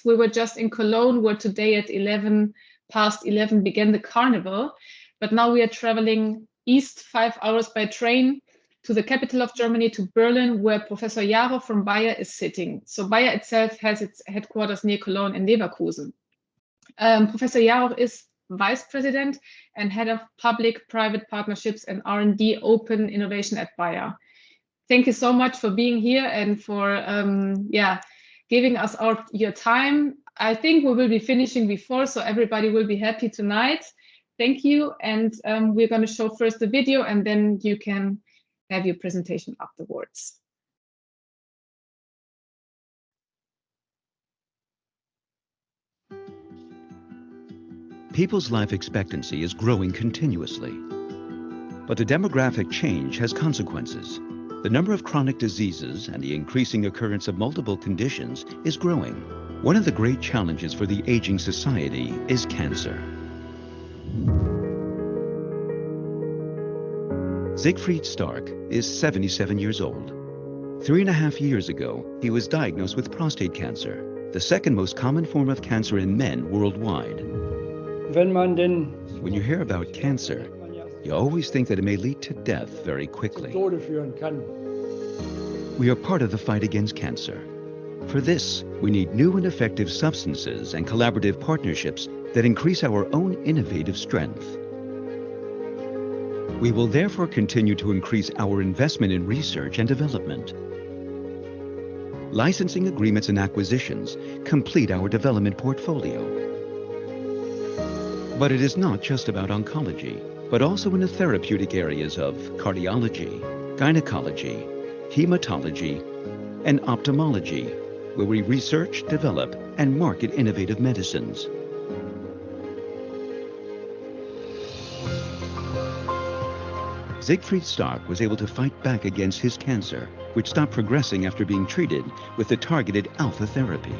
We were just in Cologne, where today at 11 began the carnival. But now we are traveling east 5 hours by train to the capital of Germany, to Berlin, where Professor Jaroch from Bayer is sitting. So Bayer itself has its headquarters near Cologne and Leverkusen. Professor Jaroch is Vice President and Head of Public-Private Partnerships and R&D Open Innovation at Bayer. Thank you so much for being here and for giving us your time. I think we will be finishing before, so everybody will be happy tonight. Thank you, and we're going to show first the video, and then you can have your presentation afterwards. People's life expectancy is growing continuously, but the demographic change has consequences. The number of chronic diseases and the increasing occurrence of multiple conditions is growing. One of the great challenges for the aging society is cancer. Siegfried Stark is 77 years old. 3.5 years ago, he was diagnosed with prostate cancer, the second most common form of cancer in men worldwide. When you hear about cancer, you always think that it may lead to death very quickly. We are part of the fight against cancer. For this, we need new and effective substances and collaborative partnerships that increase our own innovative strength. We will therefore continue to increase our investment in research and development. Licensing agreements and acquisitions complete our development portfolio. But it is not just about oncology, but also in the therapeutic areas of cardiology, gynecology, hematology, and ophthalmology, where we research, develop, and market innovative medicines. Siegfried Stark was able to fight back against his cancer, which stopped progressing after being treated with the targeted alpha therapy.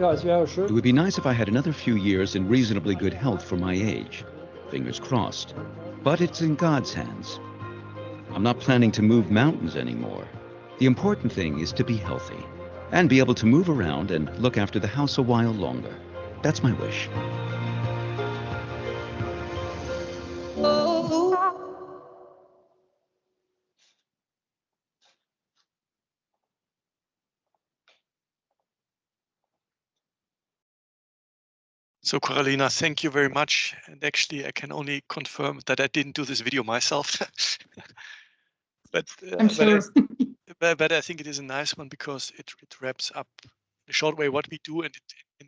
It would be nice if I had another few years in reasonably good health for my age. Fingers crossed. But it's in God's hands. I'm not planning to move mountains anymore. The important thing is to be healthy and be able to move around and look after the house a while longer. That's my wish. So Carolina, thank you very much. And actually, I can only confirm that I didn't do this video myself. but I'm sure. but I think it is a nice one because it wraps up in a short way what we do, and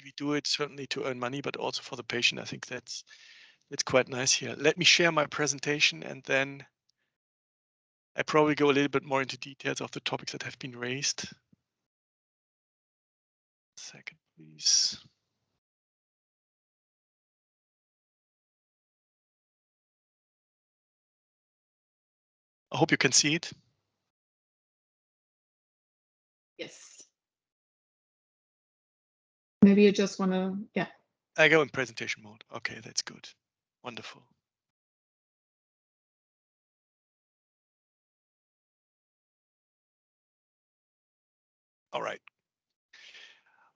we do it certainly to earn money, but also for the patient. I think that's quite nice here. Let me share my presentation, and then I probably go a little bit more into details of the topics that have been raised. Second, please. I hope you can see it. Yes. Maybe you just want to, yeah. I go in presentation mode. Okay, that's good. Wonderful. All right.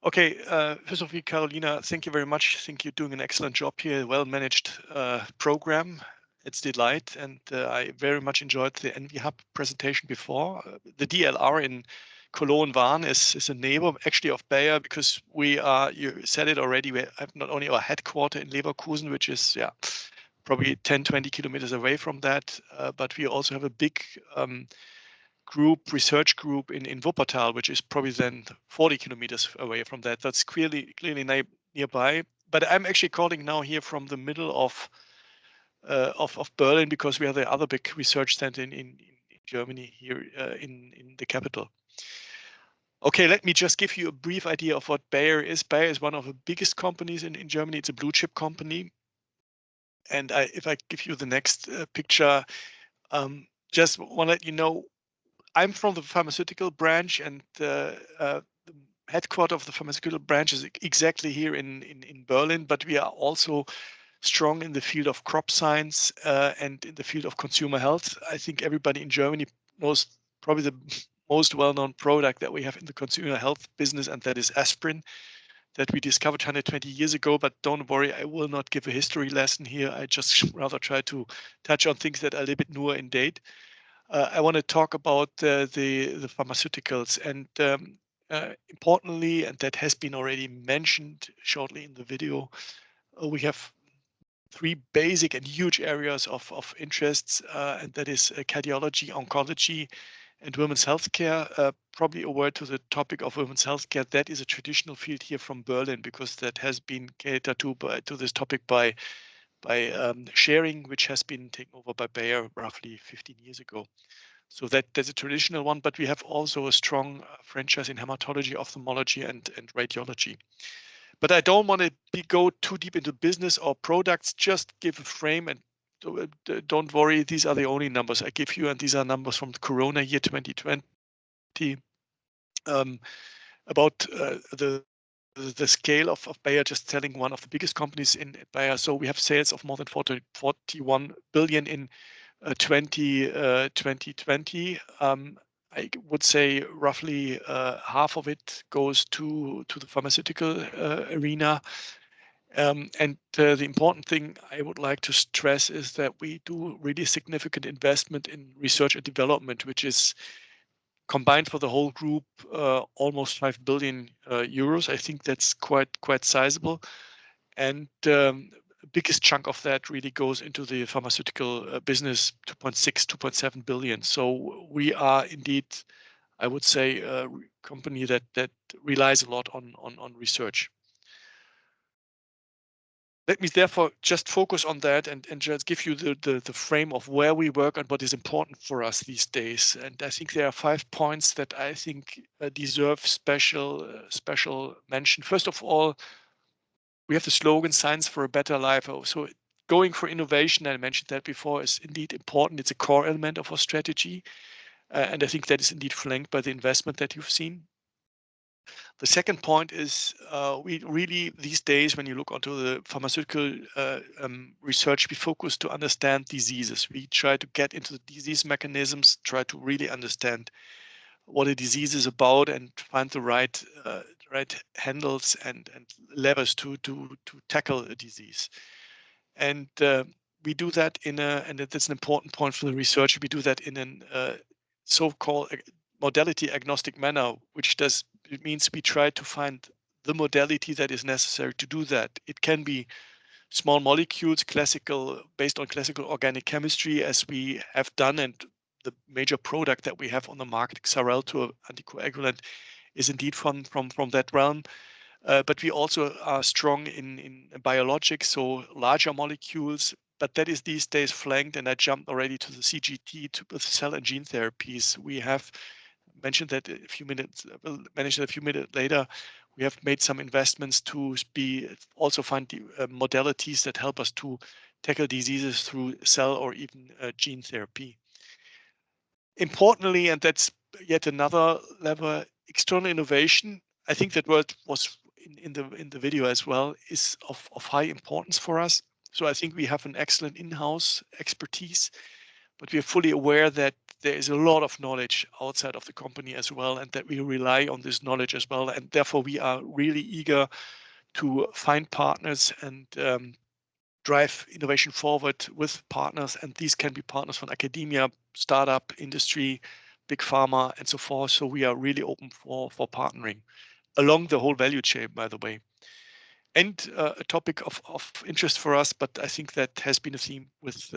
Okay, first of all, Carolina, thank you very much. I think you're doing an excellent job here, well-managed program. It's a delight, and I very much enjoyed the NV Hub presentation before. The DLR in Cologne Warn is a neighbor actually of Bayer, because we are, you said it already, we have not only our headquarter in Leverkusen, which is probably 10-20 kilometers away from that, but we also have a big research group in Wuppertal, which is probably then 40 kilometers away from that. That's clearly nearby. But I'm actually calling now here from the middle of Berlin, because we have the other big research center in Germany here in the capital. Okay, let me just give you a brief idea of what Bayer is. Bayer is one of the biggest companies in Germany. It's a blue chip company. And if I give you the next picture, just want to let you know, I'm from the pharmaceutical branch, and the headquarters of the pharmaceutical branch is exactly here in Berlin, but we are also strong in the field of crop science and in the field of consumer health. I think everybody in Germany knows probably the most well-known product that we have in the consumer health business, and that is aspirin, that we discovered 120 years ago. But don't worry, I will not give a history lesson here. I just rather try to touch on things that are a little bit newer in date. I want to talk about the pharmaceuticals, and importantly, and that has been already mentioned shortly in the video, we have three basic and huge areas of interests, and that is cardiology, oncology, and women's healthcare. Probably a word to the topic of women's healthcare. That is a traditional field here from Berlin, because that has been catered to this topic by Sharing, which has been taken over by Bayer roughly 15 years ago. So that's a traditional one, but we have also a strong franchise in hematology, ophthalmology, and radiology. But I don't want to go too deep into business or products, just give a frame, and don't worry, these are the only numbers I give you, and these are numbers from the Corona year 2020. About the scale of Bayer, just telling one of the biggest companies in Bayer. So we have sales of more than 41 billion in 2020. I would say roughly half of it goes to the pharmaceutical arena. And the important thing I would like to stress is that we do really significant investment in research and development, which is combined for the whole group almost 5 billion euros. I think that's quite sizable. And biggest chunk of that really goes into the pharmaceutical business, 2.6, 2.7 billion. So we are indeed, I would say, a company that relies a lot on research. Let me therefore just focus on that and just give you the frame of where we work and what is important for us these days. And I think there are 5 points that I think deserve special mention. First of all, we have the slogan "Science for a Better Life." So going for innovation, I mentioned that before, is indeed important. It's a core element of our strategy. And I think that is indeed flanked by the investment that you've seen. The second point is we really, these days, when you look onto the pharmaceutical research, we focus to understand diseases. We try to get into the disease mechanisms, try to really understand what a disease is about, and find the right handles and levers to tackle a disease. And we do that and that's an important point for the research. We do that in an so-called modality agnostic manner, which it means we try to find the modality that is necessary to do that. It can be small molecules, based on classical organic chemistry, as we have done, and the major product that we have on the market, Xarelto anticoagulant, is indeed from that realm. But we also are strong in biologics, so larger molecules. But that is these days flanked, and I jumped already to the CGT, with cell and gene therapies. We have mentioned that a few minutes, we'll mention a few minutes later. We have made some investments to also find the modalities that help us to tackle diseases through cell or even gene therapy. Importantly, and that's yet another lever, external innovation. I think that word was in the video as well, is of high importance for us. So I think we have an excellent in-house expertise, but we are fully aware that there is a lot of knowledge outside of the company as well, and that we rely on this knowledge as well. And therefore, we are really eager to find partners and drive innovation forward with partners. And these can be partners from academia, startup, industry, big pharma, and so forth. So we are really open for partnering along the whole value chain, by the way. And a topic of interest for us, but I think that has been a theme with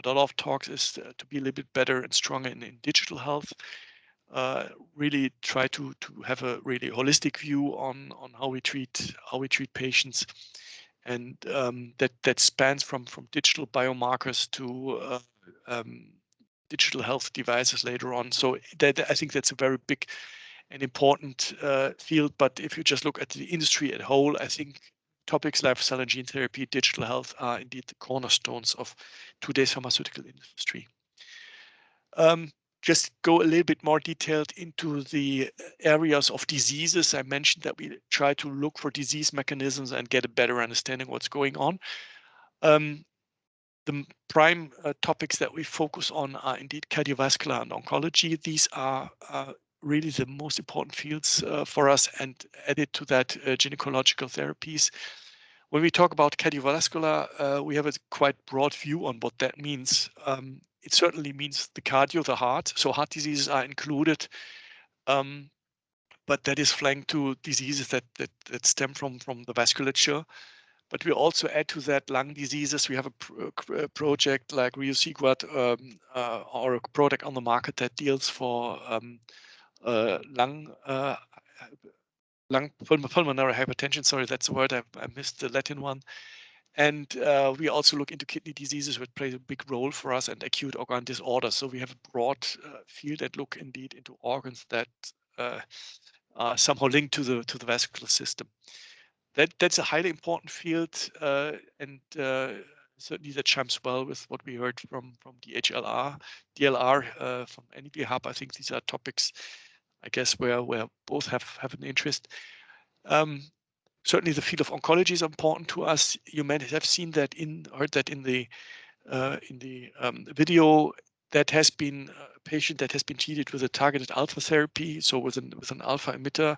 a lot of talks, is to be a little bit better and stronger in digital health. Really try to have a really holistic view on how we treat patients, and that spans from digital biomarkers to digital health devices later on. So I think that's a very big and important field. But if you just look at the industry as a whole, I think topics like cell and gene therapy, digital health are indeed the cornerstones of today's pharmaceutical industry. Just go a little bit more detailed into the areas of diseases. I mentioned that we try to look for disease mechanisms and get a better understanding of what's going on. The prime topics that we focus on are indeed cardiovascular and oncology. These are really the most important fields for us, and added to that, gynecological therapies. When we talk about cardiovascular, we have a quite broad view on what that means. It certainly means the cardio, the heart. So heart diseases are included, but that is flanked to diseases that stem from the vasculature. But we also add to that lung diseases. We have a project like Rio Sequat, or a product on the market that deals for lung pulmonary hypertension. Sorry, that's the word. I missed the Latin one. And we also look into kidney diseases, which play a big role for us, and acute organ disorders. So we have a broad field that look indeed into organs that are somehow linked to the vascular system. That's a highly important field, and certainly that chimes well with what we heard from DLR, from NEB Hub. I think these are topics, I guess, where both have an interest. Certainly, the field of oncology is important to us. You may have seen that heard that in the video. That has been a patient that has been treated with a targeted alpha therapy, so with an alpha emitter.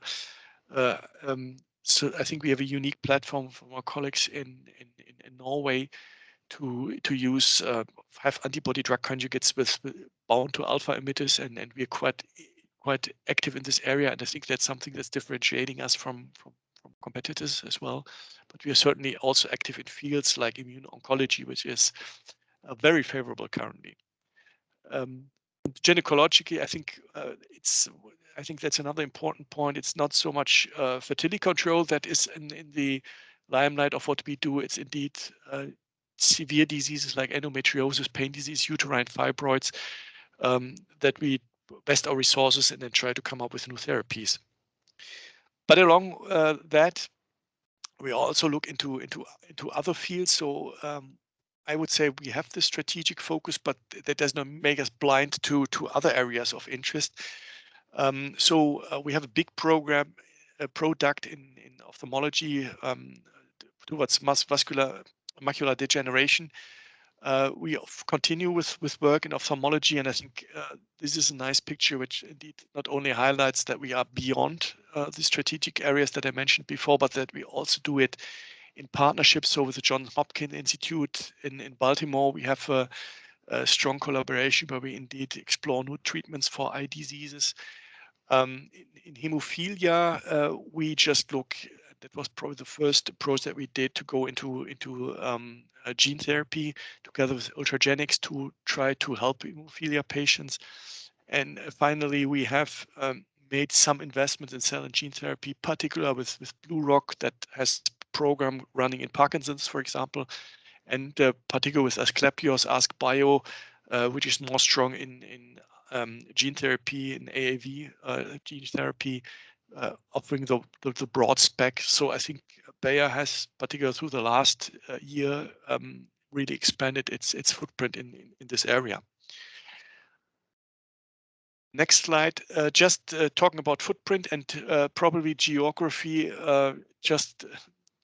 So I think we have a unique platform from our colleagues in Norway to use have antibody drug conjugates with bound to alpha emitters, and we are quite active in this area, and I think that's something that's differentiating us from competitors as well. But we are certainly also active in fields like immune oncology, which is very favorable currently. Gynecologically, I think that's another important point. It's not so much fertility control that is in the limelight of what we do. It's indeed severe diseases like endometriosis, pain disease, uterine fibroids, that we invest our resources and then try to come up with new therapies. But along that, we also look into other fields. So I would say we have this strategic focus, but that does not make us blind to other areas of interest. So we have a big program, a product in ophthalmology towards macular degeneration. We continue with work in ophthalmology, and I think this is a nice picture, which indeed not only highlights that we are beyond the strategic areas that I mentioned before, but that we also do it in partnership. So with the Johns Hopkins Institute in Baltimore, we have a strong collaboration where we indeed explore new treatments for eye diseases. In hemophilia, we just look. That was probably the first approach that we did to go into gene therapy together with Ultragenics to try to help hemophilia patients. And finally, we have made some investments in cell and gene therapy, particularly with Blue Rock, that has a program running in Parkinson's, for example, and particularly with Asclepios, AskBio, which is more strong in gene therapy, in AAV gene therapy, offering the broad spec. So I think Bayer has, particularly through the last year, really expanded its footprint in this area. Next slide. Just talking about footprint and probably geography, just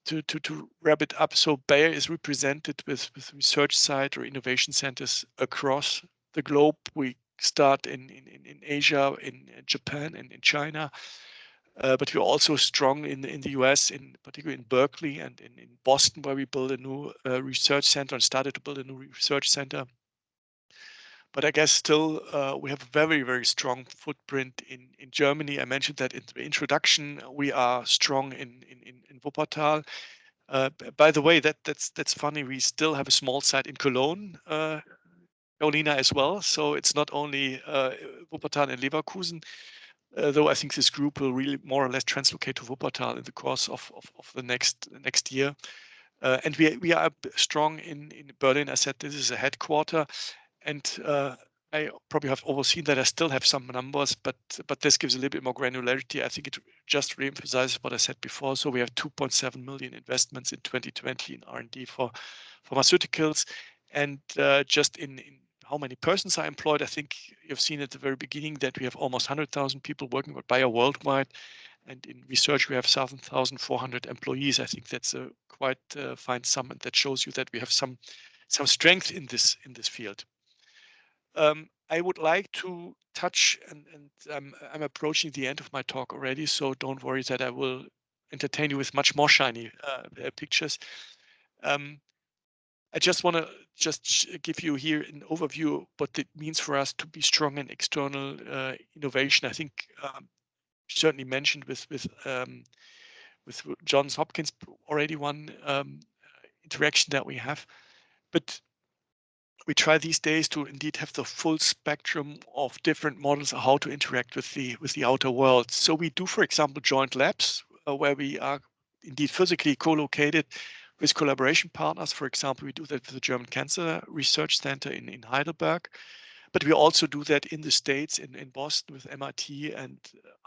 to wrap it up. So Bayer is represented with research sites or innovation centers across the globe. We start in Asia, in Japan, and in China. But we're also strong in the US, particularly in Berkeley and in Boston, where we built a new research center and started to build a new research center. But I guess still we have a very, very strong footprint in Germany. I mentioned that in the introduction. We are strong in Wuppertal. By the way, that's funny. We still have a small site in Cologne, Carolina as well. So it's not only Wuppertal and Leverkusen, though I think this group will really more or less translocate to Wuppertal in the course of the next year. And we are strong in Berlin. I said this is a headquarter, and I probably have overseen that. I still have some numbers, but this gives a little bit more granularity. I think it just re-emphasizes what I said before. So we have 2.7 million investments in 2020 in R&D for pharmaceuticals, and just in how many persons are employed, I think you've seen at the very beginning that we have almost 100,000 people working with Bayer worldwide, and in research we have 7,400 employees. I think that's a quite fine sum, and that shows you that we have some strength in this field. I would like to touch, and I'm approaching the end of my talk already, so don't worry that I will entertain you with much more shiny pictures. I just want to give you here an overview what it means for us to be strong in external innovation. I think certainly mentioned with Johns Hopkins already one interaction that we have, but we try these days to indeed have the full spectrum of different models of how to interact with the outer world. So we do, for example, joint labs where we are indeed physically co-located with collaboration partners. For example, we do that with the German Cancer Research Center in Heidelberg. But we also do that in the States, in Boston with MIT and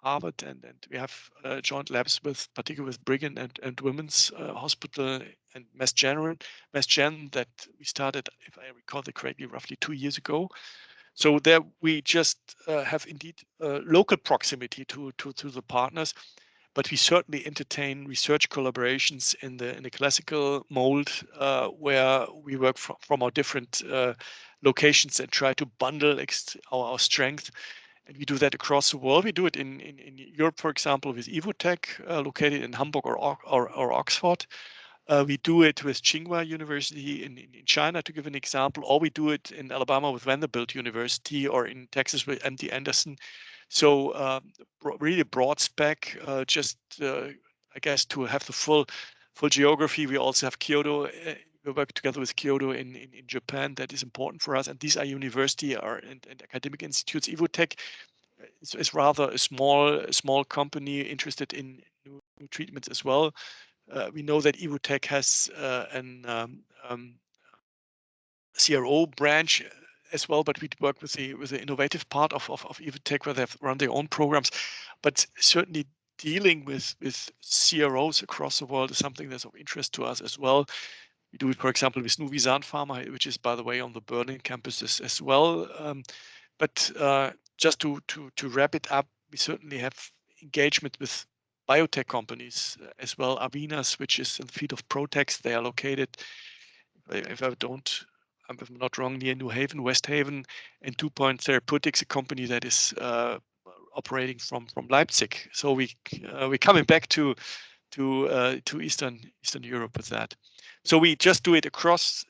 Harvard, and we have joint labs with, particularly with Brigham and Women's Hospital and Mass Gen that we started, if I recall it correctly, roughly 2 years ago. So there we just have indeed local proximity to the partners, but we certainly entertain research collaborations in the classical mold where we work from our different locations and try to bundle our strength. And we do that across the world. We do it in Europe, for example, with Evotech, located in Hamburg or Oxford. We do it with Tsinghua University in China, to give an example, or we do it in Alabama with Vanderbilt University, or in Texas with MD Anderson. So really broad spec, I guess to have the full geography. We also have Kyoto. We work together with Kyoto in Japan. That is important for us. And these are university and academic institutes. Evotech is rather a small company interested in new treatments as well. We know that Evotech has an CRO branch as well, but we work with the innovative part of Evotech, where they've run their own programs. But certainly dealing with CROs across the world is something that's of interest to us as well. We do it, for example, with Nuvisan Pharma, which is, by the way, on the Berlin campus as well. But just to wrap it up, we certainly have engagement with biotech companies as well. Avinas, which is in the field of Protex, they are located, if I'm not wrong, near New Haven, West Haven, and 2 Point Therapeutics, a company that is operating from Leipzig. So we're coming back to Eastern Europe with that. So we just do it across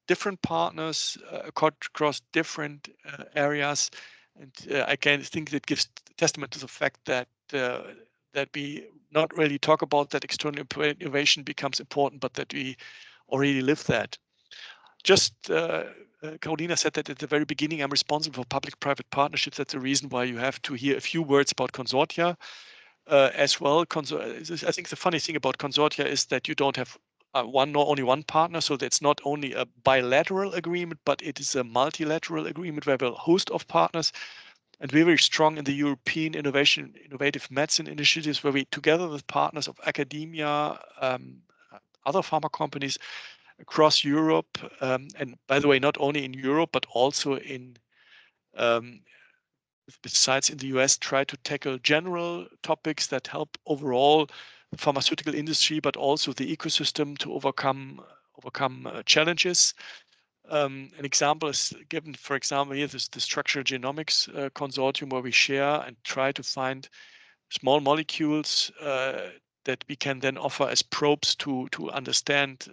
different partners, across different areas, and I can think that gives testament to the fact that that we not really talk about that external innovation becomes important, but that we already live that. Just Carolina said that at the very beginning, I'm responsible for public-private partnerships. That's the reason why you have to hear a few words about consortia as well. I think the funny thing about consortia is that you don't have only one partner, so that's not only a bilateral agreement, but it is a multilateral agreement where we have a host of partners. And we're very strong in the European Innovative Medicine initiatives, where we, together with partners of academia, other pharma companies across Europe, and by the way, not only in Europe, but also in besides in the US, try to tackle general topics that help overall the pharmaceutical industry, but also the ecosystem to overcome challenges. An example is given, for example, here, the structural genomics consortium, where we share and try to find small molecules that we can then offer as probes to understand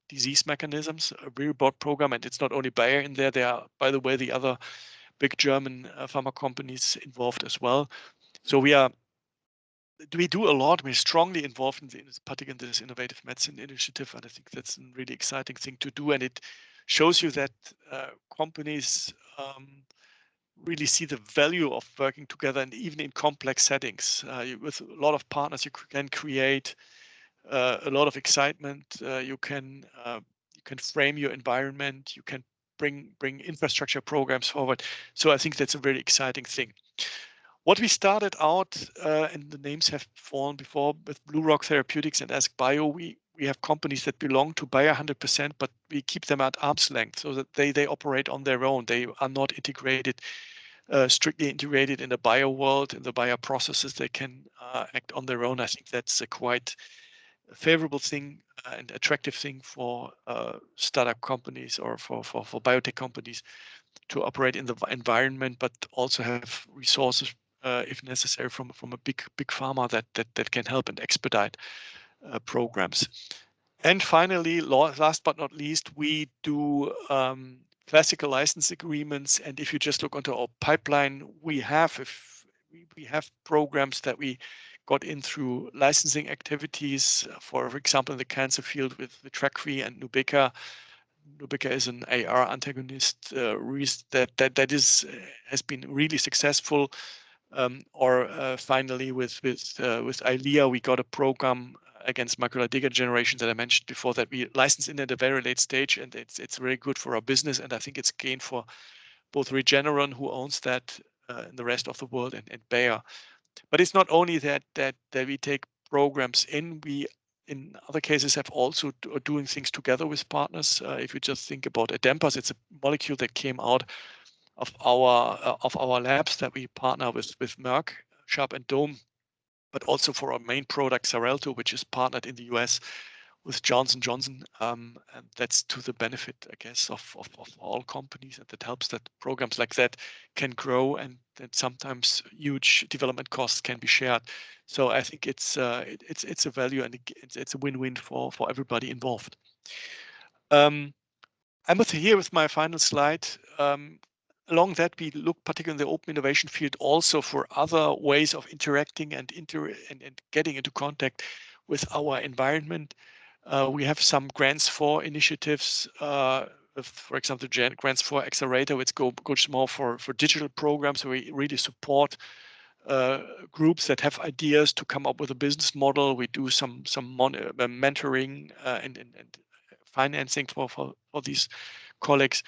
disease mechanisms. A very broad program, and it's not only Bayer in there. There are, by the way, the other big German pharma companies involved as well. So we do a lot. We're strongly involved particularly in this innovative medicine initiative, and I think that's a really exciting thing to do. And it shows you that companies really see the value of working together, and even in complex settings. With a lot of partners, you can create a lot of excitement. You can frame your environment. You can bring infrastructure programs forward. So I think that's a very exciting thing. What we started out, and the names have fallen before, with Blue Rock Therapeutics and AskBio, we have companies that belong to Bayer 100%, but we keep them at arm's length so that they operate on their own. They are not integrated, strictly integrated in the bio world, in the bio processes. They can act on their own. I think that's a quite favorable thing and attractive thing for startup companies or for biotech companies to operate in the environment, but also have resources if necessary from a big pharma that can help and expedite programs. And finally, last but not least, we do classical license agreements. And if you just look onto our pipeline, we have programs that we got in through licensing activities. For example, in the cancer field with the Vitrakvi and Nubeqa. Nubeqa is an AR antagonist that has been really successful. Finally, with Eylea, we got a program against macular degeneration that I mentioned before that we licensed in at a very late stage, and it's very good for our business, and I think it's gain for both Regeneron, who owns that in the rest of the world, and Bayer. But it's not only that we take programs in. We in other cases have also doing things together with partners. If you just think about Adempas, it's a molecule that came out of our labs that we partner with Merck, Sharp and Dome, but also for our main product Xarelto, which is partnered in the US with Johnson Johnson, and that's to the benefit, I guess, of all companies, and that helps that programs like that can grow, and that sometimes huge development costs can be shared. So I think it's a value, and it's a win-win for everybody involved. I'm here with my final slide. Along that, we look particularly in the open innovation field also for other ways of interacting and getting into contact with our environment. We have some grants for initiatives, for example, grants for Accelerator, which goes more for digital programs. So we really support groups that have ideas to come up with a business model. We do some mentoring and financing for these colleagues.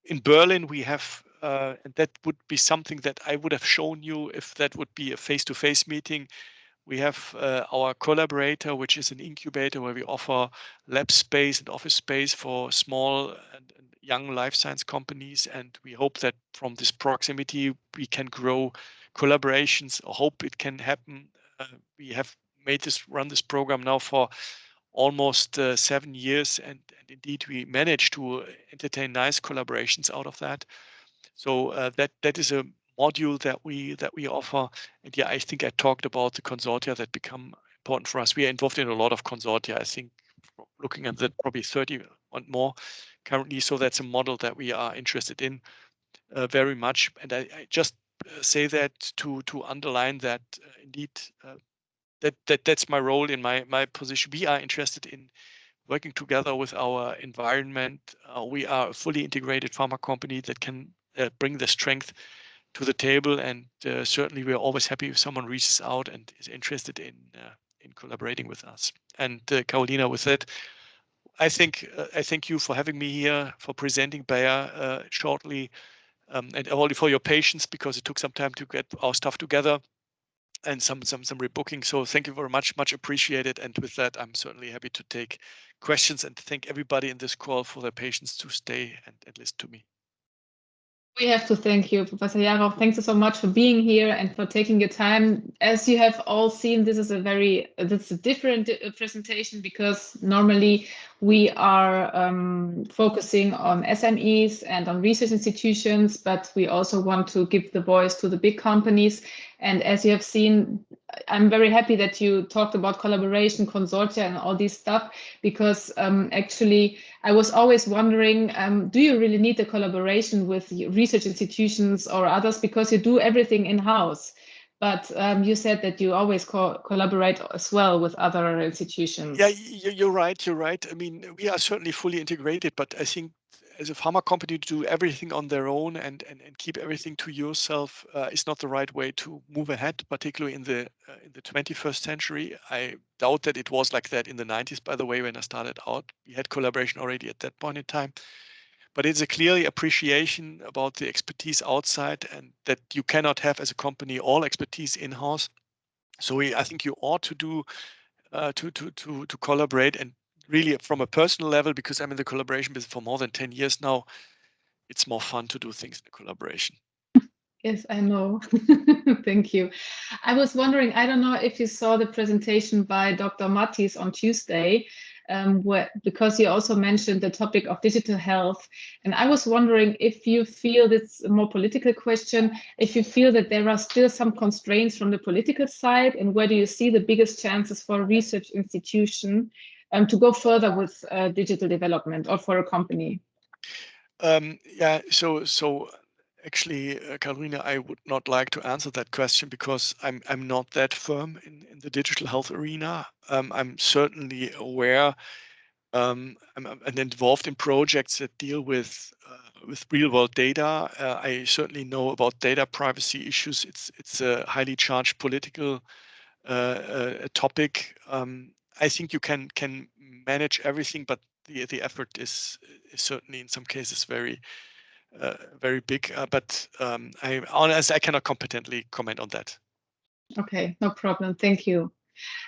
In Berlin, we have, and that would be something that I would have shown you if that would be a face-to-face meeting. We have our Collaborator, which is an incubator where we offer lab space and office space for small and young life science companies. And we hope that from this proximity, we can grow collaborations. I hope it can happen. We have run this program now for almost 7 years, and indeed we managed to entertain nice collaborations out of that. So that is a module that we offer. And yeah, I think I talked about the consortia that become important for us. We are involved in a lot of consortia. I think looking at that, probably 30 and more currently. So that's a model that we are interested in very much. And I just say that to underline that indeed that's my role in my position. We are interested in working together with our environment. We are a fully integrated pharma company that can bring the strength to the table, and certainly we are always happy if someone reaches out and is interested in collaborating with us. And Carolina, with that, I thank you for having me here, for presenting Bayer shortly, and only for your patience, because it took some time to get our stuff together and some rebooking. So thank you very much appreciated. And with that, I'm certainly happy to take questions, and thank everybody in this call for their patience to stay and listen to me. We have to thank you, Professor Jaroch. Thanks so much for being here and for taking your time. As you have all seen, this is a different presentation, because normally we are focusing on SMEs and on research institutions, but we also want to give the voice to the big companies. And as you have seen, I'm very happy that you talked about collaboration, consortia, and all this stuff, because actually I was always wondering, do you really need a collaboration with research institutions or others, because you do everything in-house? But you said that you always collaborate as well with other institutions. Yeah, you're right. You're right. I mean, we are certainly fully integrated, but I think as a pharma company to do everything on their own and keep everything to yourself is not the right way to move ahead, particularly in the 21st century. I doubt that it was like that in the 90s, by the way, when I started out. We had collaboration already at that point in time. But it's a clearly appreciation about the expertise outside, and that you cannot have as a company all expertise in-house. So I think you ought to do to collaborate, and really from a personal level, because I'm in the collaboration business for more than 10 years now, it's more fun to do things in collaboration. Yes, I know. Thank you. I was wondering, I don't know if you saw the presentation by Dr. Mattis on Tuesday, because you also mentioned the topic of digital health. And I was wondering if you feel, it's a more political question, if you feel that there are still some constraints from the political side, and where do you see the biggest chances for a research institution to go further with digital development, or for a company? Yeah, so actually, Carolina, I would not like to answer that question because I'm not that firm in the digital health arena. I'm certainly aware. I'm involved in projects that deal with real world data. I certainly know about data privacy issues. It's a highly charged political topic. I think you can manage everything, but the effort is certainly in some cases very big. But I cannot competently comment on that. Okay, no problem. Thank you.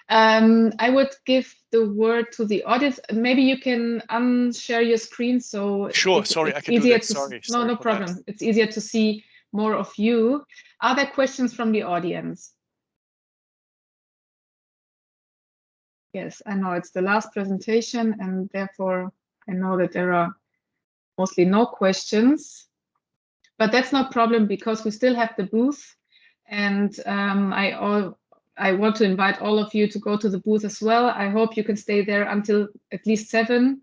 I would give the word to the audience. Maybe you can unshare your screen, so Sure. Sorry, I it's can do easier that. to. Sorry. No, Sorry no for that. problem. It's easier to see more of you. Are there questions from the audience? Yes, I know it's the last presentation, and therefore I know that there are mostly no questions. But that's no problem, because we still have the booth, and I want to invite all of you to go to the booth as well. I hope you can stay there until at least 7.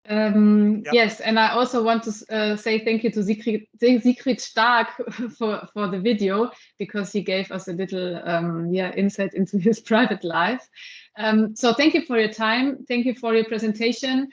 Yep. Yes, and I also want to say thank you to Sigrid Stark for the video, because he gave us a little insight into his private life. So thank you for your time. Thank you for your presentation.